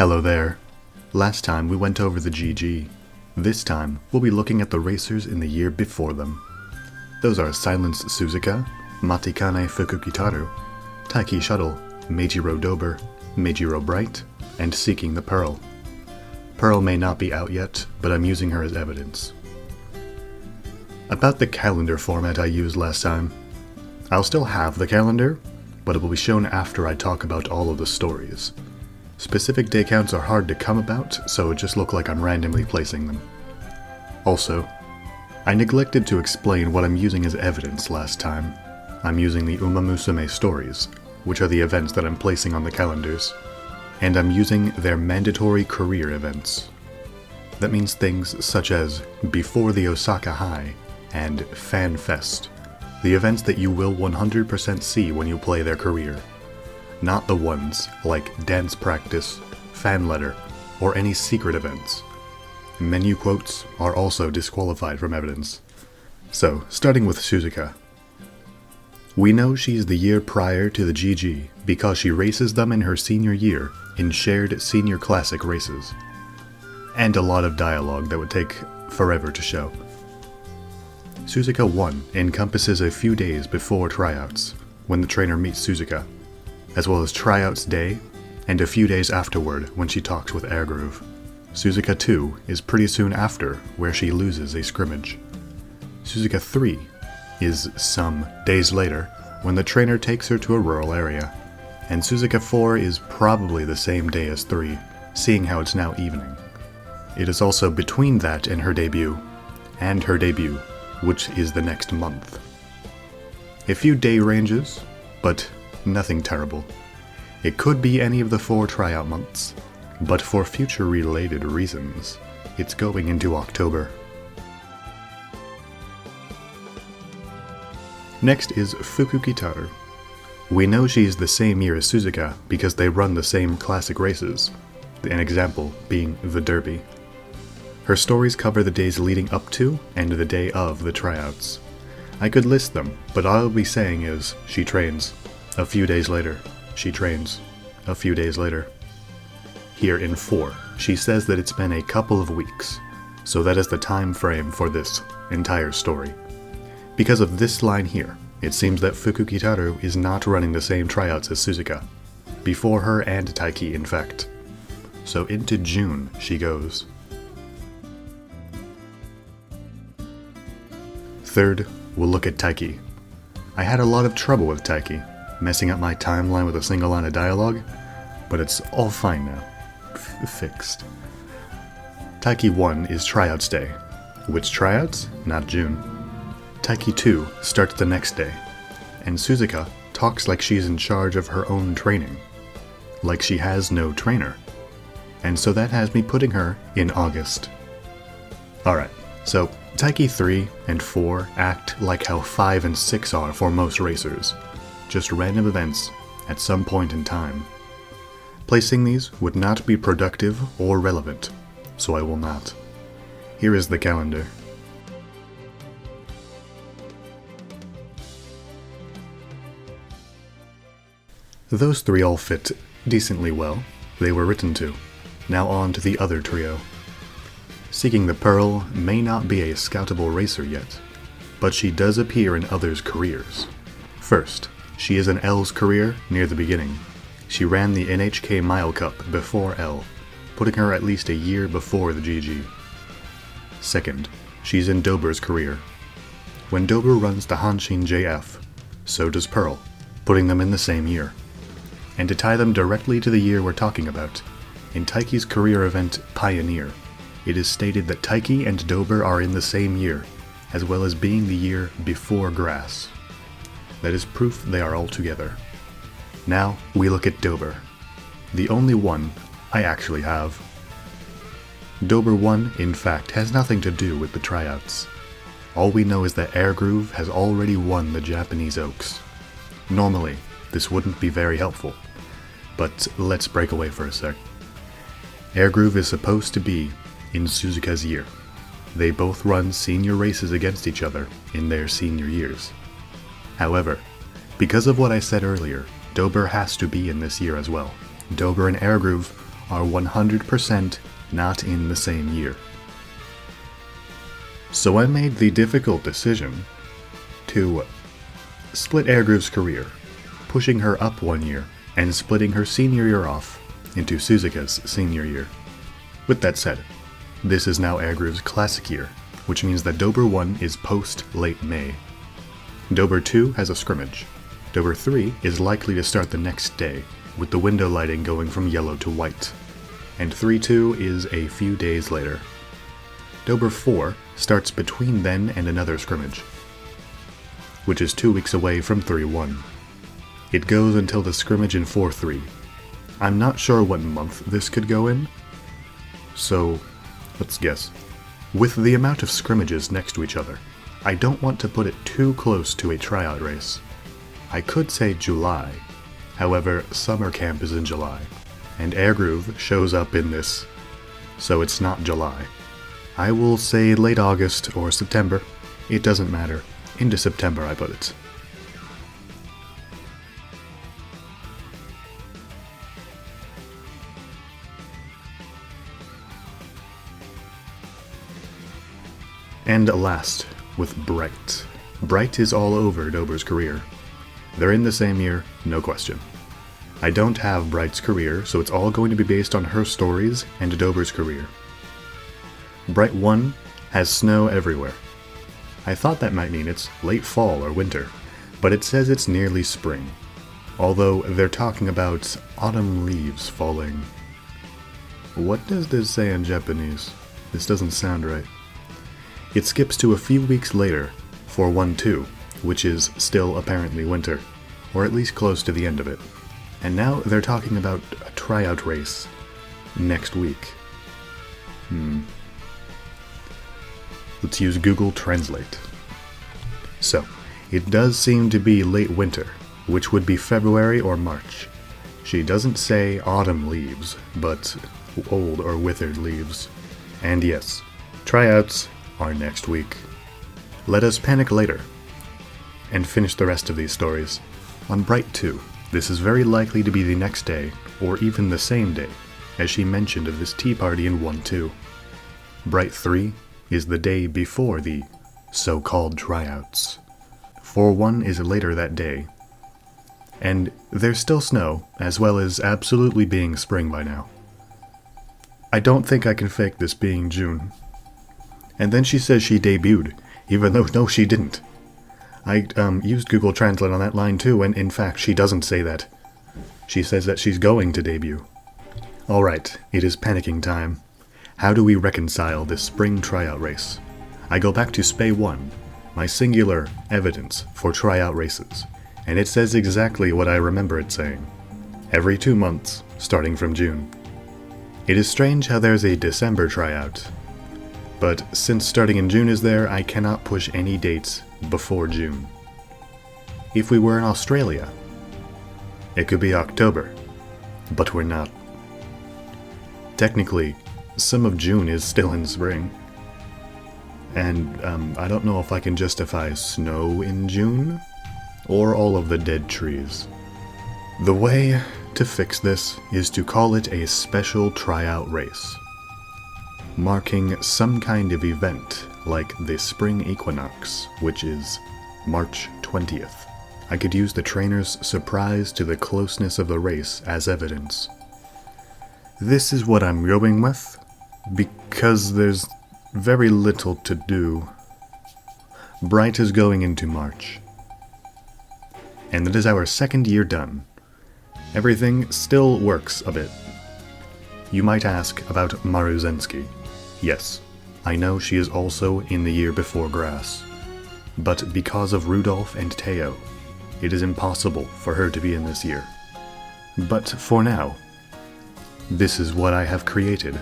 Hello there. Last time we went over the GG. This time we'll be looking at the racers in the year before them. Those are Silenced Suzuka, Matikanefukukitaru, Taiki Shuttle, Mejiro Dober, Mejiro Bright, and Seeking the Pearl. Pearl may not be out yet, but I'm using her as evidence. About the calendar format I used last time. I'll still have the calendar, but it will be shown after I talk about all of the stories. Specific day counts are hard to come about, so it just look like I'm randomly placing them. Also, I neglected to explain what I'm using as evidence last time. I'm using the Umamusume stories, which are the events that I'm placing on the calendars, and I'm using their mandatory career events. That means things such as Before the Osaka High and Fan Fest, the events that you will 100% see when you play their career. Not the ones like dance practice, fan letter, or any secret events. Menu quotes are also disqualified from evidence. So, starting with Suzuka. We know she's the year prior to the GG because she races them in her senior year in shared senior classic races. And a lot of dialogue that would take forever to show. Suzuka 1 encompasses a few days before tryouts, when the trainer meets Suzuka, as well as tryouts day, and a few days afterward when she talks with Airgroove. Suzuka 2 is pretty soon after, where she loses a scrimmage. Suzuka 3 is some days later, when the trainer takes her to a rural area, and Suzuka 4 is probably the same day as 3, seeing how it's now evening. It is also between that and her debut, which is the next month. A few day ranges, but nothing terrible. It could be any of the 4 tryout months, but for future related reasons, it's going into October. Next is Fukukitaru. We know she's the same year as Suzuka because they run the same classic races, an example being the Derby. Her stories cover the days leading up to and the day of the tryouts. I could list them, but all I'll be saying is, she trains. A few days later, she trains. A few days later. Here in 4, she says that it's been a couple of weeks, so that is the time frame for this entire story. Because of this line here, it seems that Fukukitaru is not running the same tryouts as Suzuka. Before her and Taiki, in fact. So into June she goes. Third, we'll look at Taiki. I had a lot of trouble with Taiki, messing up my timeline with a single line of dialogue, but it's all fine now. Fixed. Taiki 1 is tryouts day. Which tryouts? Not June. Taiki 2 starts the next day, and Suzuka talks like she's in charge of her own training. Like she has no trainer. And so that has me putting her in August. Alright, so Taiki 3 and 4 act like how 5 and 6 are for most racers. Just random events at some point in time. Placing these would not be productive or relevant, so I will not. Here is the calendar. Those 3 all fit decently well. They were written to. Now on to the other trio. Seeking the Pearl may not be a scoutable racer yet, but she does appear in others' careers. First, she is in L's career near the beginning. She ran the NHK Mile Cup before L, putting her at least a year before the GG. Second, she's in Dober's career. When Dober runs the Hanshin JF, so does Pearl, putting them in the same year. And to tie them directly to the year we're talking about, in Taiki's career event Pioneer, it is stated that Taiki and Dober are in the same year, as well as being the year before Grass. That is proof they are all together. Now we look at Dober, the only one I actually have. Dober 1, in fact, has nothing to do with the tryouts. All we know is that Airgroove has already won the Japanese Oaks. Normally, this wouldn't be very helpful, but let's break away for a sec. Airgroove is supposed to be in Suzuka's year. They both run senior races against each other in their senior years. However, because of what I said earlier, Dober has to be in this year as well. Dober and Airgroove are 100% not in the same year. So I made the difficult decision to split Airgroove's career, pushing her up 1 year and splitting her senior year off into Suzuka's senior year. With that said, this is now Airgroove's classic year, which means that Dober 1 is post-late May. Dober 2 has a scrimmage. Dober 3 is likely to start the next day, with the window lighting going from yellow to white. And 3-2 is a few days later. Dober 4 starts between then and another scrimmage, which is 2 weeks away from 3-1. It goes until the scrimmage in 4-3. I'm not sure what month this could go in, so let's guess. With the amount of scrimmages next to each other, I don't want to put it too close to a tryout race. I could say July, however, summer camp is in July, and Airgroove shows up in this, so it's not July. I will say late August or September, it doesn't matter. Into September I put it. And last, with Bright. Bright is all over Dober's career. They're in the same year, no question. I don't have Bright's career, so it's all going to be based on her stories and Dober's career. Bright 1 has snow everywhere. I thought that might mean it's late fall or winter, but it says it's nearly spring. Although they're talking about autumn leaves falling. What does this say in Japanese? This doesn't sound right. It skips to a few weeks later for 1-2, which is still apparently winter, or at least close to the end of it. And now they're talking about a tryout race next week. Let's use Google Translate. So, it does seem to be late winter, which would be February or March. She doesn't say autumn leaves, but old or withered leaves. And yes, tryouts are next week. Let us panic later and finish the rest of these stories. On Bright 2, this is very likely to be the next day, or even the same day, as she mentioned of this tea party in 1-2. Bright 3 is the day before the so-called tryouts. 4-1 is later that day. And there's still snow, as well as absolutely being spring by now. I don't think I can fake this being June. And then she says she debuted, even though no, she didn't. I used Google Translate on that line too, and in fact she doesn't say that. She says that she's going to debut. Alright, it is panicking time. How do we reconcile this spring tryout race? I go back to Spay 1, my singular evidence for tryout races, and it says exactly what I remember it saying. Every 2 months, starting from June. It is strange how there's a December tryout, but since starting in June is there, I cannot push any dates before June. If we were in Australia, it could be October, but we're not. Technically, some of June is still in spring, and I don't know if I can justify snow in June, or all of the dead trees. The way to fix this is to call it a special tryout race, marking some kind of event like the spring equinox, which is March 20th. I could use the trainer's surprise to the closeness of the race as evidence. This is what I'm going with, because there's very little to do. Bright is going into March, and that is our second year done. Everything still works a bit. You might ask about Maruzensky. Yes, I know she is also in the year before grass, but because of Rudolph and Teo, it is impossible for her to be in this year. But for now, this is what I have created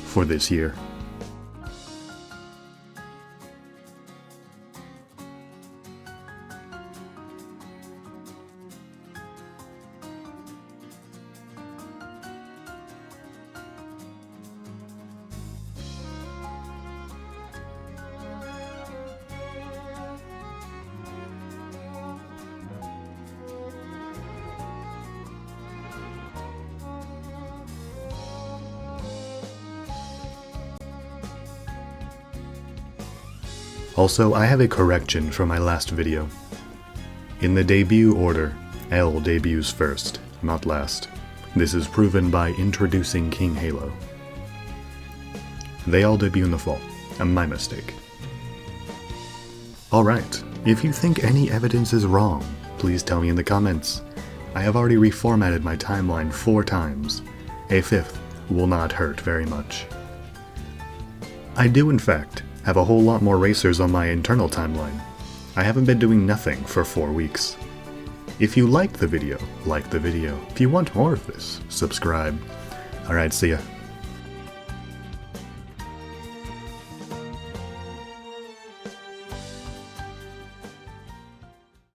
for this year. Also, I have a correction from my last video. In the debut order, L debuts first, not last. This is proven by introducing King Halo. They all debut in the fall. My mistake. Alright, if you think any evidence is wrong, please tell me in the comments. I have already reformatted my timeline 4 times. A 5th will not hurt very much. I do in fact have a whole lot more racers on my internal timeline. I haven't been doing nothing for 4 weeks. If you liked the video, like the video. If you want more of this, subscribe. Alright, see ya.